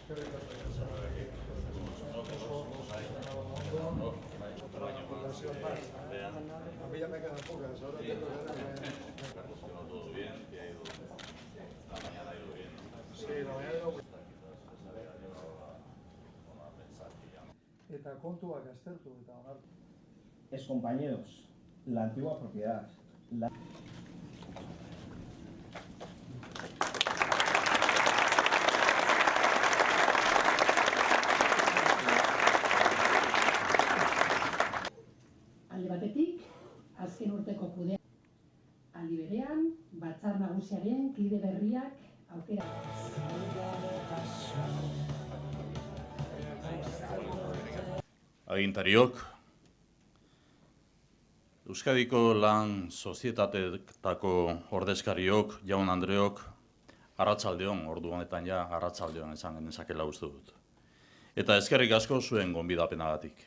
A mí ya me quedan pocas, ahora tengo que... Todo bien, que ha ido... La mañana ha ido bien, ¿no? Sí, la mañana ha ido... Eta kontuak aztertu eta onartu. Excompañeros, la antigua propiedad. Alde batetik, azken urteko kudea. Aldi berean, batzar nagusiaren kide berriak aukera. Agintariok, Euskadiko lan sozietateko ordezkariok, jaun Andreok, arratsaldeon, ordu honetan ja arratsaldeon esan genezakela uste dut. Eta eskerrik asko zuen gonbidapenagatik.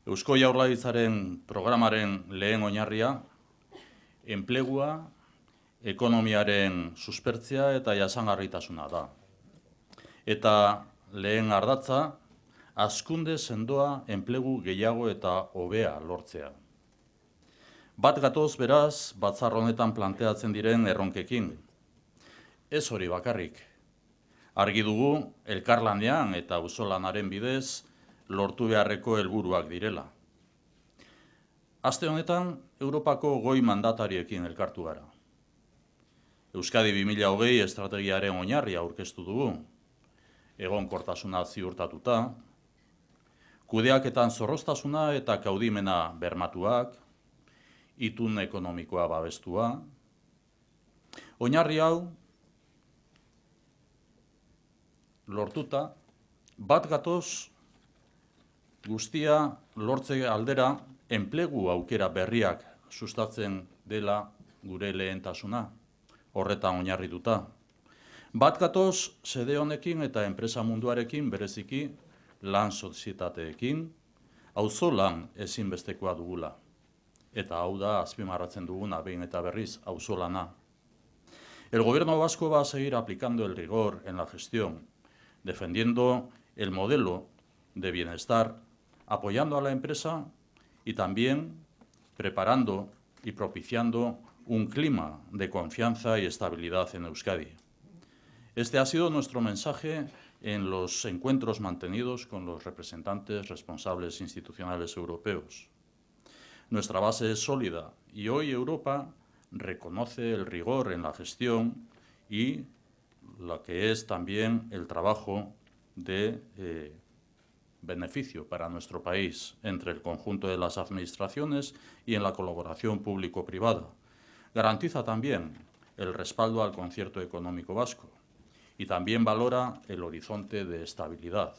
Eusko Jaurlaritzaren programaren lehen oinarria, enplegua, ekonomiaren suspertzea eta jasangarritasuna da. Eta lehen ardatza, hazkunde sendoa enplegu gehiago eta hobea lortzea. Bat gatoz beraz, batzar honetan planteatzen diren erronkekin. Ez hori bakarrik. Argi dugu, elkarlanean eta auzolanaren bidez, lortu beharreko helburuak direla. Aste honetan, Europako goi mandatariekin elkartu gara. Euskadi 2020 estrategiaren oinarria aurkeztu dugu, egonkortasuna ziurtatuta, kudeaketan zorroztasuna eta kaudimena bermatuak, itun ekonomikoa babestua. Oinarri hau, lortuta, bat gatoz guztia lortze aldera enplegu aukera berriak sustatzen dela gure lehentasuna, horretan oinarrituta. Bat gatoz sede honekin eta enpresa munduarekin bereziki lan sozietateekin, auzolan ezinbestekoa dugula. Eta hau da azpimarratzen duguna behin eta berriz auzolana. El gobierno vasco va a seguir aplicando el rigor en la gestión, defendiendo el modelo de bienestar, apoyando a la empresa y también preparando y propiciando un clima de confianza y estabilidad en Euskadi. Este ha sido nuestro mensaje en los encuentros mantenidos con los representantes responsables institucionales europeos. Nuestra base es sólida y hoy Europa reconoce el rigor en la gestión y lo que es también el trabajo de beneficio para nuestro país entre el conjunto de las administraciones y en la colaboración público-privada. Garantiza también el respaldo al concierto económico vasco y también valora el horizonte de estabilidad.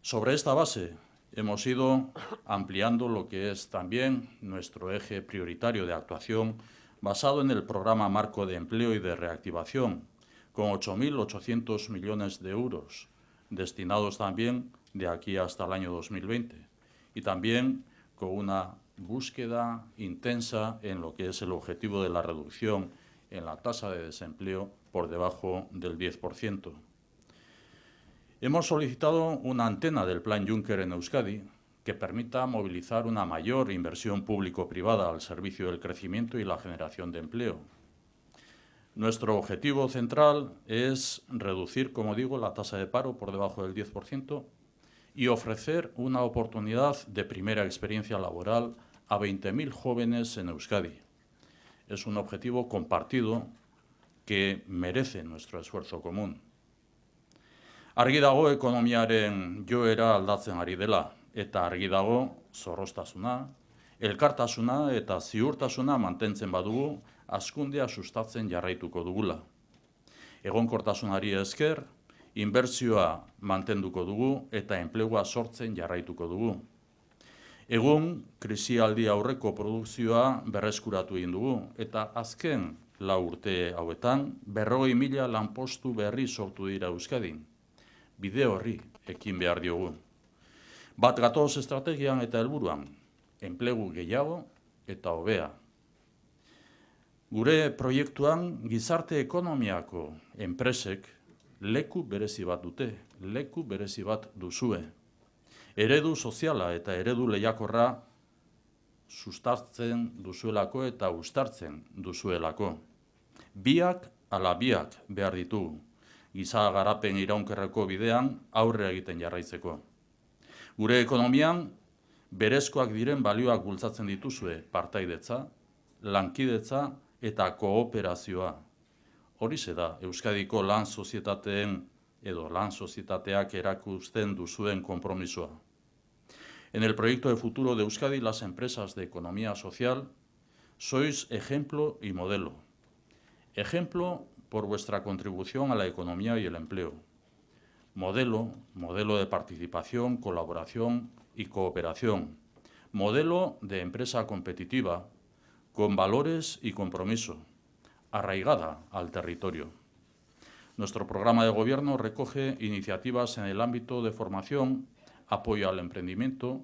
Sobre esta base hemos ido ampliando lo que es también nuestro eje prioritario de actuación basado en el programa marco de empleo y de reactivación, con 8.800 millones de euros, destinados también de aquí hasta el año 2020, y también con una búsqueda intensa en lo que es el objetivo de la reducción en la tasa de desempleo por debajo del 10%. Hemos solicitado una antena del Plan Juncker en Euskadi que permita movilizar una mayor inversión público-privada al servicio del crecimiento y la generación de empleo. Nuestro objetivo central es reducir, como digo, la tasa de paro por debajo del 10% y ofrecer una oportunidad de primera experiencia laboral a 20.000 jóvenes en Euskadi. Es un objetivo compartido que merece nuestro esfuerzo común. Argi dago ekonomiaren joera aldatzen ari dela, eta argi dago zorroztasuna, elkartasuna eta ziurtasuna mantentzen badugu, hazkundea sustatzen jarraituko dugula. Egonkortasunari esker, inbertsioa mantenduko dugu eta enplegua sortzen jarraituko dugu. Egun, krisialdi aurreko produkzioa berreskuratu egin dugu, eta azken 4 urte hauetan 40.000 lanpostu berri sortu dira Euskadin. Bide horri ekin behar diogu. Bat gatoz estrategian eta helburuan, enplegu gehiago eta hobea. Gure proiektuan gizarte ekonomiako enpresek leku berezi bat dute, leku berezi bat duzue. Eredu soziala eta eredu lehiakorra sustatzen duzuelako eta uztartzen duzuelako. Biak ala biak behar ditugu, giza garapen iraunkerreko bidean aurre egiten jarraitzeko. Gure ekonomian, berezkoak diren balioak bultzatzen dituzue partaidetza, lankidetza eta kooperazioa. Horixe da Euskadiko lan sozietateen edo lan sozietateak erakusten duzuen konpromisoa. En el proyecto de futuro de Euskadi, las empresas de economía social, sois ejemplo y modelo. Ejemplo por vuestra contribución a la economía y el empleo. Modelo de participación, colaboración y cooperación. Modelo de empresa competitiva, con valores y compromiso, arraigada al territorio. Nuestro programa de gobierno recoge iniciativas en el ámbito de formación, apoyo al emprendimiento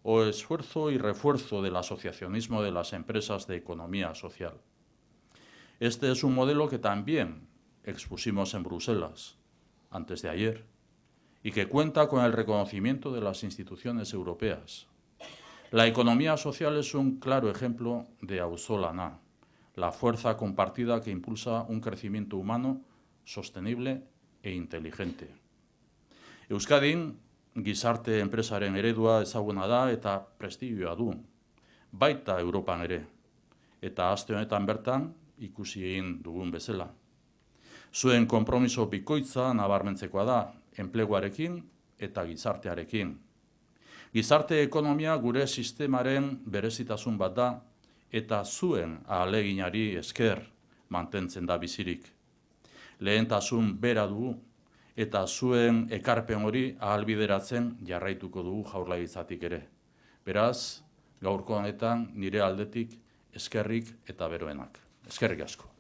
o esfuerzo y refuerzo del asociacionismo de las empresas de economía social. Este es un modelo que también expusimos en Bruselas antes de ayer y que cuenta con el reconocimiento de las instituciones europeas. La economía social es un claro ejemplo de auzolana, la fuerza compartida que impulsa un crecimiento humano sostenible e inteligente. Euskadin, gizarte enpresaren eredua ezaguna da eta prestigioa du, baita Europan ere, eta aste honetan bertan ikusi egin dugun bezala. Zuen konpromiso bikoitza nabarmentzekoa da, enpleguarekin eta gizartearekin. Gizarte ekonomia gure sistemaren berezitasun bat da eta zuen ahaleginari esker mantentzen da bizirik. Lehentasun bera dugu eta zuen ekarpen hori ahalbideratzen jarraituko dugu Jaurlaritzatik ere. Beraz, gaurko honetan nire aldetik eskerrik eta beroenak. Eskerrik asko.